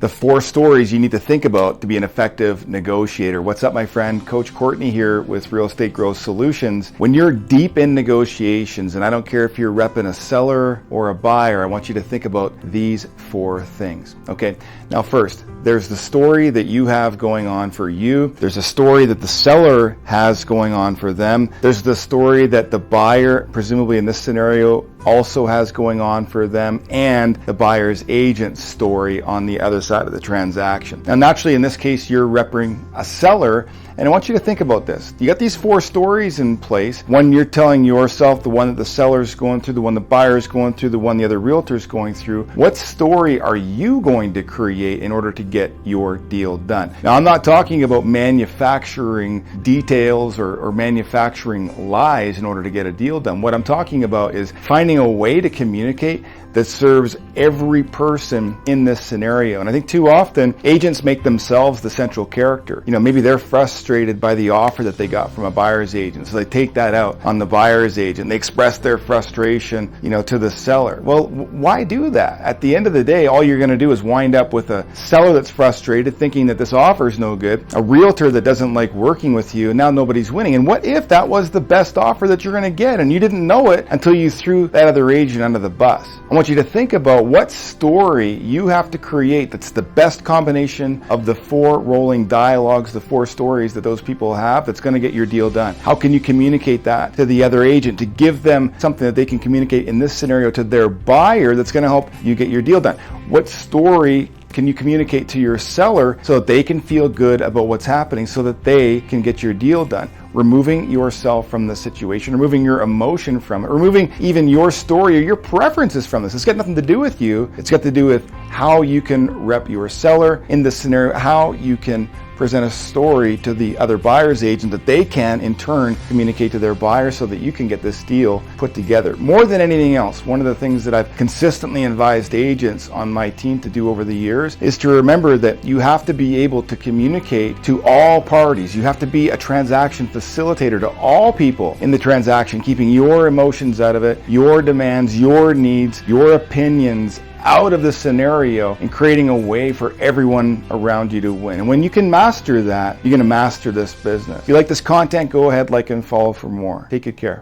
The 4 stories you need to think about to be an effective negotiator. What's up, my friend? Coach Courtney here with Real Estate Growth Solutions. When you're deep in negotiations, and I don't care if you're repping a seller or a buyer, I want you to think about these 4 things. Okay, now first, there's the story that you have going on for you. There's a story that the seller has going on for them. There's the story that the buyer, presumably in this scenario, also has going on for them, and the buyer's agent's story on the other side of the transaction. Now, naturally, in this case, you're repping a seller, and I want you to think about this. You got these 4 stories in place. One you're telling yourself, the one that the seller's going through, the one the buyer's going through, the one the other realtor's going through. What story are you going to create in order to get your deal done? Now, I'm not talking about manufacturing details or manufacturing lies in order to get a deal done. What I'm talking about is finding a way to communicate that serves every person in this scenario. And I think too often agents make themselves the central character. Maybe they're frustrated by the offer that they got from a buyer's agent, so they take that out on the buyer's agent. They express their frustration, to the seller. Well, why do that? At the end of the day, all you're going to do is wind up with a seller that's frustrated, thinking that this offer is no good, a realtor that doesn't like working with you, and now nobody's winning. And what if that was the best offer that you're going to get and you didn't know it until you threw that other agent under the bus? I want you to think about what story you have to create that's the best combination of the 4 rolling dialogues, the 4 stories that those people have, that's going to get your deal done. How can you communicate that to the other agent to give them something that they can communicate in this scenario to their buyer that's going to help you get your deal done? What story can you communicate to your seller so that they can feel good about what's happening so that they can get your deal done? Removing yourself from the situation, removing your emotion from it, removing even your story or your preferences from this. It's got nothing to do with you. It's got to do with how you can rep your seller in this scenario, how you can present a story to the other buyer's agent that they can in turn communicate to their buyer so that you can get this deal put together. More than anything else, one of the things that I've consistently advised agents on my team to do over the years is to remember that you have to be able to communicate to all parties. You have to be a transaction facilitator to all people in the transaction, keeping your emotions out of it, your demands, your needs, your opinions out of the scenario, and creating a way for everyone around you to win. And when you can master that, you're going to master this business. If you like this content, go ahead, like and follow for more. Take good care.